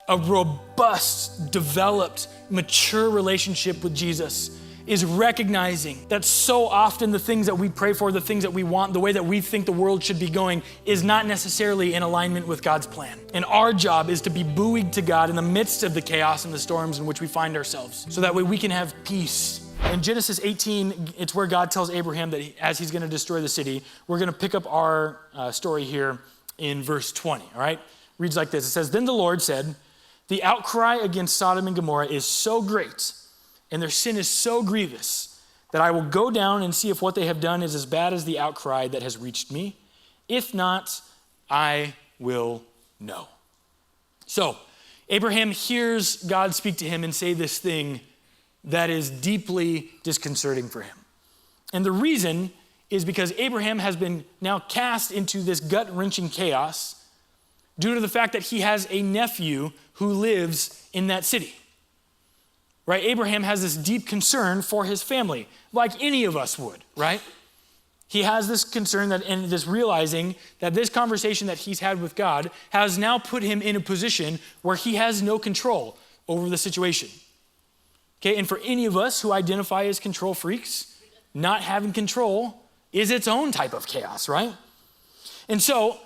a robust, developed, mature relationship with Jesus is recognizing that so often the things that we pray for, the things that we want, the way that we think the world should be going is not necessarily in alignment with God's plan. And our job is to be buoyed to God in the midst of the chaos and the storms in which we find ourselves, so that way we can have peace. In Genesis 18, it's where God tells Abraham that as he's going to destroy the city. We're going to pick up our story here in verse 20, all right? Reads like this. It says, "Then the Lord said, the outcry against Sodom and Gomorrah is so great, and their sin is so grievous, that I will go down and see if what they have done is as bad as the outcry that has reached me. If not, I will know." So Abraham hears God speak to him and say this thing that is deeply disconcerting for him. And the reason is because Abraham has been now cast into this gut-wrenching chaos due to the fact that he has a nephew who lives in that city. Right? Abraham has this deep concern for his family, like any of us would, right? He has this concern and this realizing that this conversation that he's had with God has now put him in a position where he has no control over the situation. Okay, and for any of us who identify as control freaks, not having control is its own type of chaos, right? And so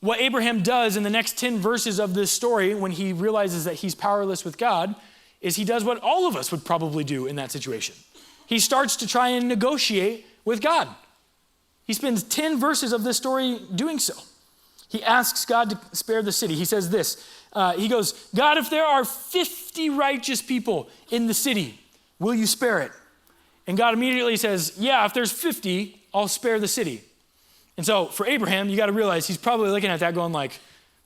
what Abraham does in the next 10 verses of this story when he realizes that he's powerless with God is he does what all of us would probably do in that situation. He starts to try and negotiate with God. He spends 10 verses of this story doing so. He asks God to spare the city. He says this, he goes, "God, if there are 50 righteous people in the city, will you spare it?" And God immediately says, "Yeah, if there's 50, I'll spare the city." And so for Abraham, you got to realize he's probably looking at that going like,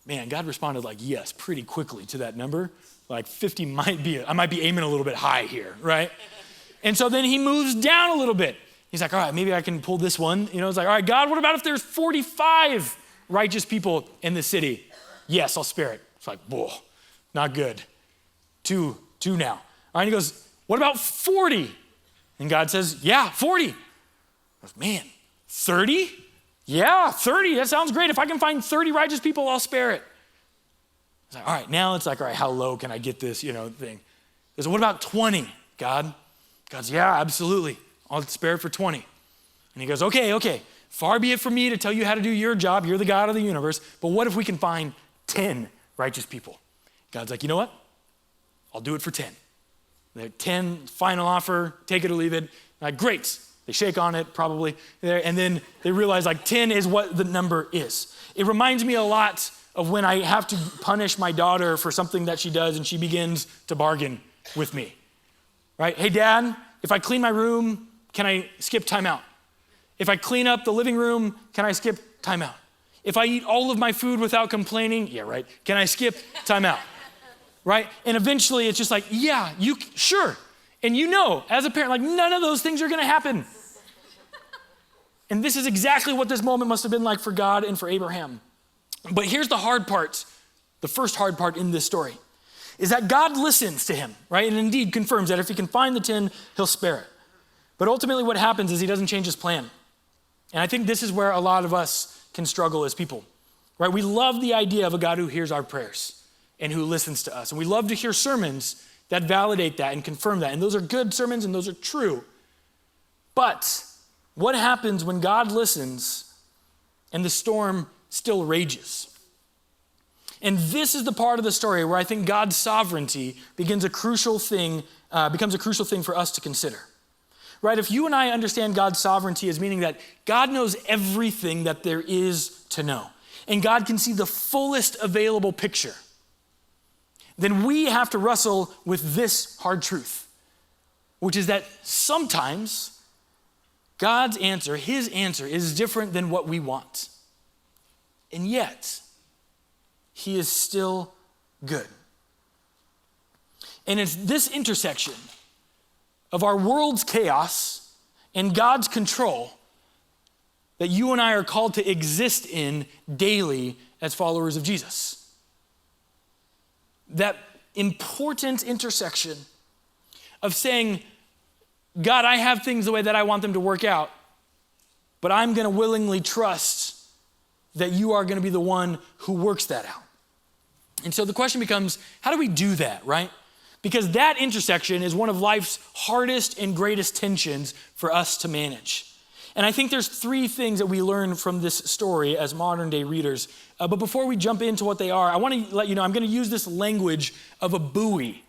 man, God responded like yes pretty quickly to that number. Like 50 I might be aiming a little bit high here, right? And so then he moves down a little bit. He's like, all right, maybe I can pull this one. You know, it's like, all right, God, what about if there's 45 righteous people in the city? Yes, I'll spare it. It's like, whoa, not good. Two now. All right, he goes, what about 40? And God says, yeah, 40. He goes, man, 30? Yeah, 30, that sounds great. If I can find 30 righteous people, I'll spare it. It's like, all right, now it's like, all right, how low can I get this, thing? He goes, what about 20, God? God's, yeah, absolutely. I'll spare it for 20. And he goes, okay, far be it from me to tell you how to do your job. You're the God of the universe. But what if we can find 10 righteous people? God's like, you know what? I'll do it for 10. They're 10, final offer, take it or leave it. Like, great. They shake on it probably. And then they realize like 10 is what the number is. It reminds me a lot of when I have to punish my daughter for something that she does and she begins to bargain with me. Right? Hey, Dad, if I clean my room, can I skip timeout? If I clean up the living room, can I skip timeout? If I eat all of my food without complaining, yeah, right, can I skip timeout? Right? And eventually it's just like, yeah, sure. And as a parent, like none of those things are gonna happen. And this is exactly what this moment must have been like for God and for Abraham. But here's the hard part, the first hard part in this story, is that God listens to him, right? And indeed confirms that if he can find the 10, he'll spare it. But ultimately what happens is he doesn't change his plan. And I think this is where a lot of us can struggle as people, right? We love the idea of a God who hears our prayers and who listens to us. And we love to hear sermons that validate that and confirm that. And those are good sermons and those are true. But what happens when God listens and the storm still rages? And this is the part of the story where I think God's sovereignty becomes a crucial thing for us to consider. Right? If you and I understand God's sovereignty as meaning that God knows everything that there is to know, and God can see the fullest available picture, then we have to wrestle with this hard truth, which is that sometimes God's answer, his answer, is different than what we want. And yet, he is still good. And it's this intersection of our world's chaos and God's control that you and I are called to exist in daily as followers of Jesus. That important intersection of saying, God, I have things the way that I want them to work out, but I'm going to willingly trust that you are going to be the one who works that out. And so the question becomes, how do we do that, right? Because that intersection is one of life's hardest and greatest tensions for us to manage. And I think there's 3 things that we learn from this story as modern day readers. But before we jump into what they are, I want to let you know I'm going to use this language of a buoy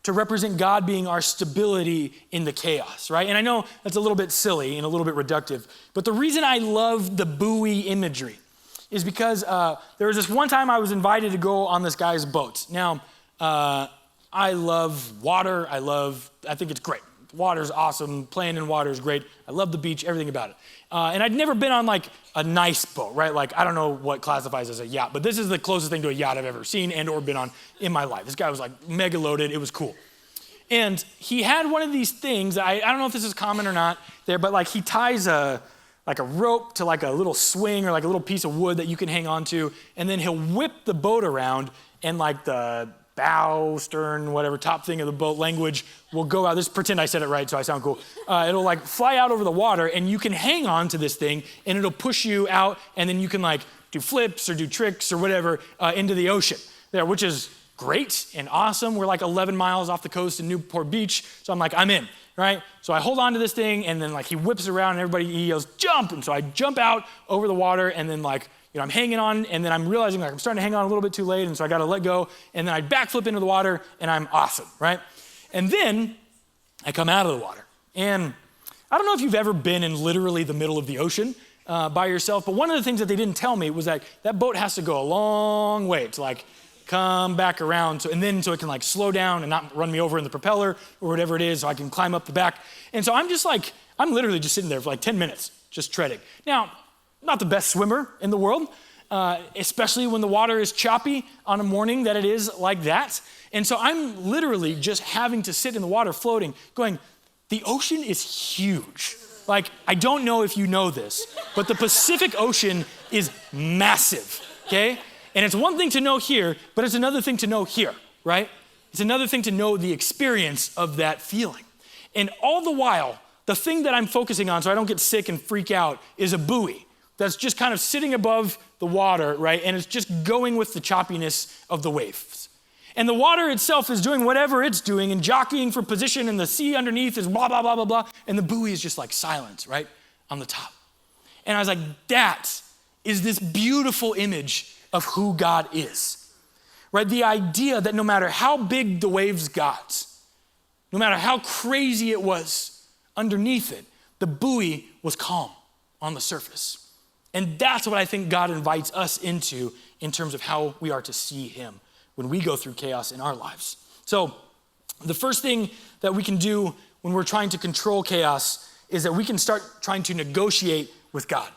to represent God being our stability in the chaos, right? And I know that's a little bit silly and a little bit reductive, but the reason I love the buoy imagery is because there was this one time I was invited to go on this guy's boat. Now, I love water. I think it's great. Water's awesome. Playing in water is great. I love the beach, everything about it. And I'd never been on like a nice boat, right? Like, I don't know what classifies as a yacht, but this is the closest thing to a yacht I've ever seen and or been on in my life. This guy was like mega loaded. It was cool. And he had one of these things. I don't know if this is common or not there, but like he ties a rope to like a little swing or like a little piece of wood that you can hang on to, and then he'll whip the boat around, and like the bow, stern, whatever, top thing of the boat language will go out. Just pretend I said it right so I sound cool. It'll like fly out over the water, and you can hang on to this thing, and it'll push you out, and then you can like do flips or do tricks or whatever into the ocean there, which is great and awesome. We're like 11 miles off the coast in Newport Beach, so I'm like, I'm in, right? So I hold on to this thing, and then like he whips around, and everybody he yells, jump! And so I jump out over the water, and then like, I'm hanging on, and then I'm realizing like I'm starting to hang on a little bit too late, and so I got to let go, and then I backflip into the water, and I'm awesome, right? And then I come out of the water, and I don't know if you've ever been in literally the middle of the ocean by yourself, but one of the things that they didn't tell me was that that boat has to go a long way to like come back around, so it can like slow down and not run me over in the propeller or whatever it is, so I can climb up the back. And so I'm literally just sitting there for like 10 minutes, just treading. Now, not the best swimmer in the world, especially when the water is choppy on a morning that it is like that. And so I'm literally just having to sit in the water floating, going, the ocean is huge. Like, I don't know if you know this, but the Pacific Ocean is massive, okay? And it's one thing to know here, but it's another thing to know here, right? It's another thing to know the experience of that feeling. And all the while, the thing that I'm focusing on so I don't get sick and freak out is a buoy that's just kind of sitting above the water, right? And it's just going with the choppiness of the waves. And the water itself is doing whatever it's doing and jockeying for position, and the sea underneath is blah, blah, blah, blah, blah. And the buoy is just like silent, right? On the top. And I was like, that is this beautiful image of who God is, right? The idea that no matter how big the waves got, no matter how crazy it was underneath it, the buoy was calm on the surface. And that's what I think God invites us into in terms of how we are to see him when we go through chaos in our lives. So the first thing that we can do when we're trying to control chaos is that we can start trying to negotiate with God.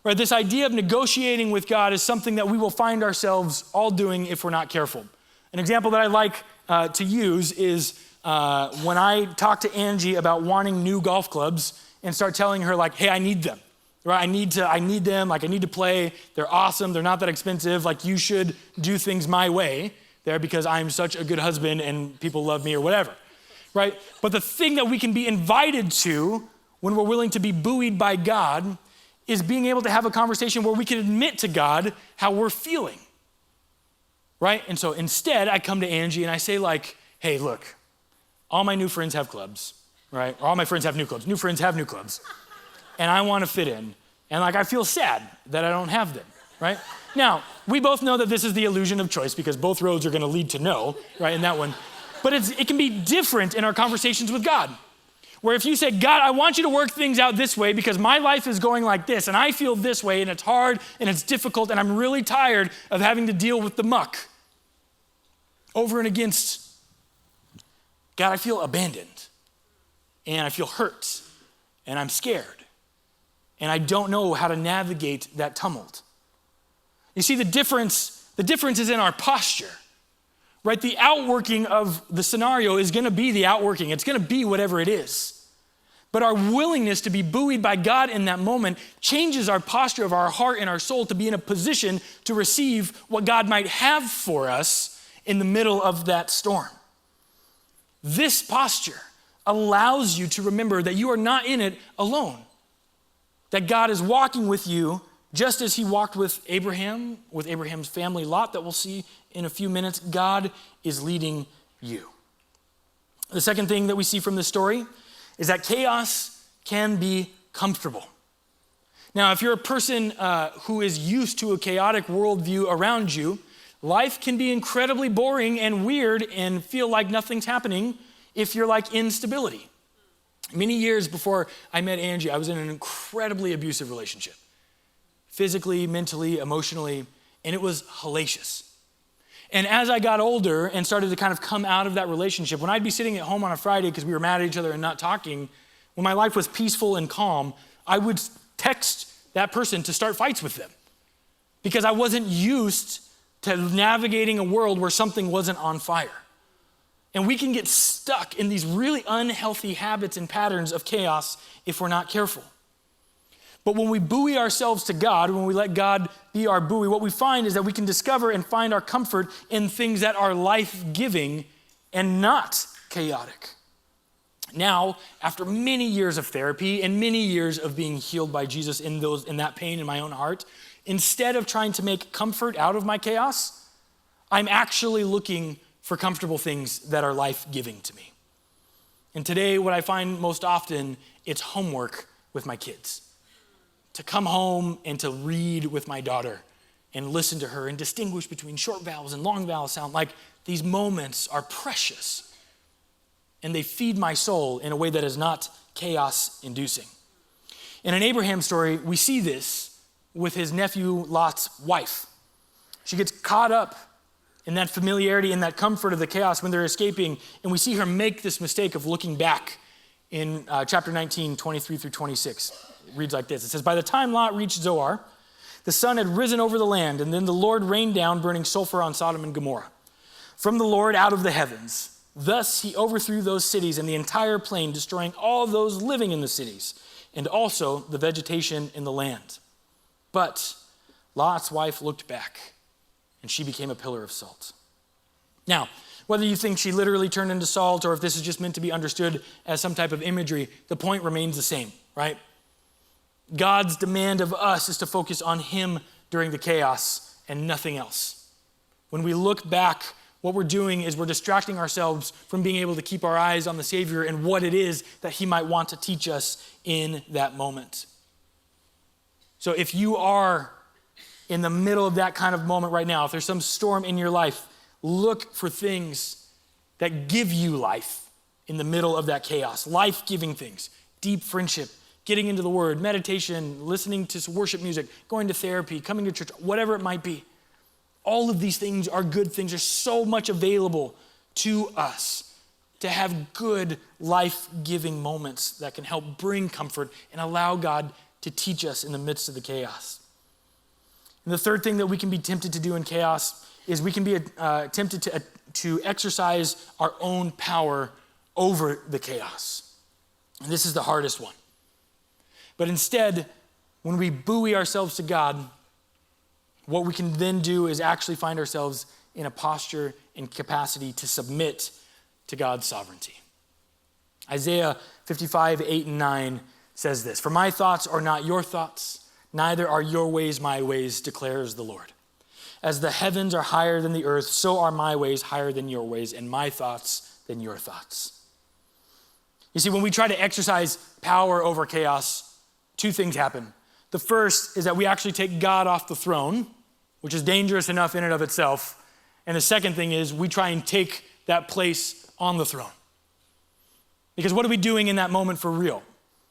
Right? This idea of negotiating with God is something that we will find ourselves all doing if we're not careful. An example that I like to use is when I talk to Angie about wanting new golf clubs and start telling her like, hey, I need them. Right? I need them, like I need to play. They're awesome. They're not that expensive. Like you should do things my way there because I'm such a good husband and people love me or whatever. Right? But the thing that we can be invited to when we're willing to be buoyed by God is being able to have a conversation where we can admit to God how we're feeling. Right? And so instead I come to Angie and I say like, hey, look, all my new friends have clubs, right? Or all my friends have new clubs. New friends have new clubs. And I want to fit in. And like, I feel sad that I don't have them, right? Now, we both know that this is the illusion of choice because both roads are going to lead to no, right, in that one. But it can be different in our conversations with God. Where if you say, God, I want you to work things out this way because my life is going like this and I feel this way and it's hard and it's difficult and I'm really tired of having to deal with the muck. Over and against, God, I feel abandoned and I feel hurt and I'm scared. And I don't know how to navigate that tumult. You see, the difference is in our posture, right? The outworking of the scenario is going to be the outworking. It's going to be whatever it is. But our willingness to be buoyed by God in that moment changes our posture of our heart and our soul to be in a position to receive what God might have for us in the middle of that storm. This posture allows you to remember that you are not in it alone. That God is walking with you Just as he walked with Abraham, with Abraham's family Lot that we'll see in a few minutes, God is leading you. The second thing that we see from this story is that chaos can be comfortable. Now, if you're a person who is used to a chaotic worldview around you, life can be incredibly boring and weird and feel like nothing's happening if you're like in stability. Many years before I met Angie, I was in an incredibly abusive relationship. Physically, mentally, emotionally, and it was hellacious. And as I got older and started to kind of come out of that relationship, when I'd be sitting at home on a Friday because we were mad at each other and not talking, when my life was peaceful and calm, I would text that person to start fights with them because I wasn't used to navigating a world where something wasn't on fire. And we can get stuck in these really unhealthy habits and patterns of chaos if we're not careful. But when we buoy ourselves to God, when we let God be our buoy, what we find is that we can discover and find our comfort in things that are life-giving and not chaotic. Now, after many years of therapy and many years of being healed by Jesus in that pain in my own heart, instead of trying to make comfort out of my chaos, I'm actually looking for comfortable things that are life-giving to me. And today, what I find most often, it's homework with my kids. To come home and to read with my daughter and listen to her and distinguish between short vowels and long vowel sound. Like these moments are precious and they feed my soul in a way that is not chaos-inducing. In an Abraham story, we see this with his nephew Lot's wife. She gets caught up in that familiarity and that comfort of the chaos when they're escaping, and we see her make this mistake of looking back in chapter 19, 23 through 26. It reads like this. It says, by the time Lot reached Zoar, the sun had risen over the land, and then the Lord rained down burning sulfur on Sodom and Gomorrah from the Lord out of the heavens. Thus he overthrew those cities and the entire plain, destroying all those living in the cities, and also the vegetation in the land. But Lot's wife looked back, and she became a pillar of salt. Now, whether you think she literally turned into salt or if this is just meant to be understood as some type of imagery, the point remains the same, right? God's demand of us is to focus on him during the chaos and nothing else. When we look back, what we're doing is we're distracting ourselves from being able to keep our eyes on the Savior and what it is that he might want to teach us in that moment. So if you are in the middle of that kind of moment right now, if there's some storm in your life, look for things that give you life in the middle of that chaos. Life-giving things, deep friendship, getting into the Word, meditation, listening to worship music, going to therapy, coming to church, whatever it might be. All of these things are good things. There's so much available to us to have good life-giving moments that can help bring comfort and allow God to teach us in the midst of the chaos. And the third thing that we can be tempted to do in chaos is we can be tempted to exercise our own power over the chaos. And this is the hardest one. But instead, when we buoy ourselves to God, what we can then do is actually find ourselves in a posture and capacity to submit to God's sovereignty. Isaiah 55, 8 and 9 says this, "For my thoughts are not your thoughts, neither are your ways my ways, declares the Lord. As the heavens are higher than the earth, so are my ways higher than your ways, and my thoughts than your thoughts." You see, when we try to exercise power over chaos, two things happen. The first is that we actually take God off the throne, which is dangerous enough in and of itself. And the second thing is we try and take that place on the throne. Because what are we doing in that moment for real?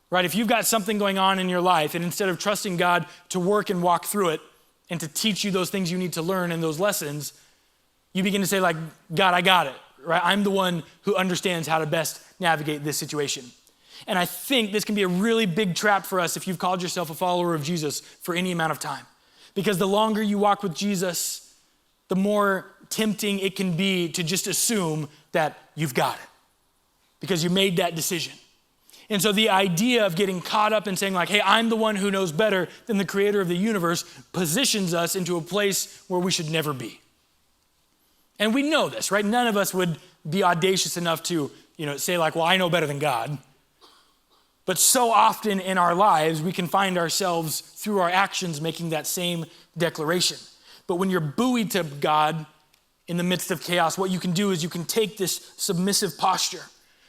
Right? If you've got something going on in your life, and instead of trusting God to work and walk through it and to teach you those things you need to learn and those lessons, you begin to say like, God, I got it, right? I'm the one who understands how to best navigate this situation. And I think this can be a really big trap for us if you've called yourself a follower of Jesus for any amount of time. Because the longer you walk with Jesus, the more tempting it can be to just assume that you've got it because you made that decision. And so the idea of getting caught up and saying like, hey, I'm the one who knows better than the creator of the universe positions us into a place where we should never be. And we know this, right? None of us would be audacious enough to, say like, well, I know better than God. But so often in our lives, we can find ourselves through our actions making that same declaration. But when you're buoyed to God in the midst of chaos, what you can do is you can take this submissive posture,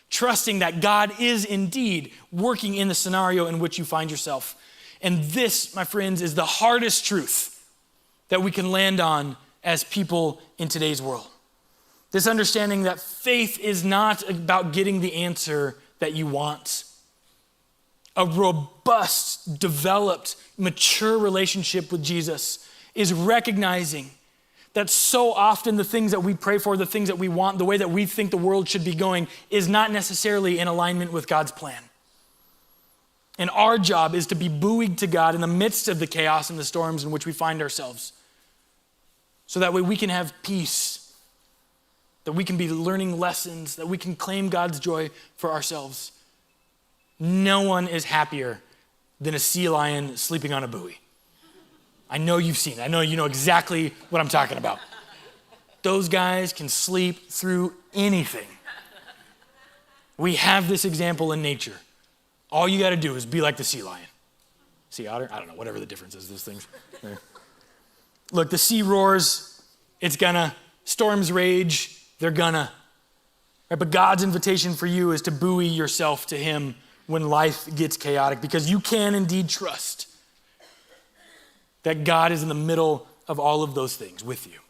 trusting that God is indeed working in the scenario in which you find yourself. And this, my friends, is the hardest truth that we can land on as people in today's world. This understanding that faith is not about getting the answer that you want. A robust, developed, mature relationship with Jesus is recognizing that so often the things that we pray for, the things that we want, the way that we think the world should be going is not necessarily in alignment with God's plan. And our job is to be buoyed to God in the midst of the chaos and the storms in which we find ourselves. So that way we can have peace, that we can be learning lessons, that we can claim God's joy for ourselves. No one is happier than a sea lion sleeping on a buoy. I know you've seen it. I know you know exactly what I'm talking about. Those guys can sleep through anything. We have this example in nature. All you got to do is be like the sea lion. Sea otter? I don't know, whatever the difference is, those things. Look, the sea roars, it's gonna. Storms rage, they're gonna. Right? But God's invitation for you is to buoy yourself to him when life gets chaotic, because you can indeed trust that God is in the middle of all of those things with you.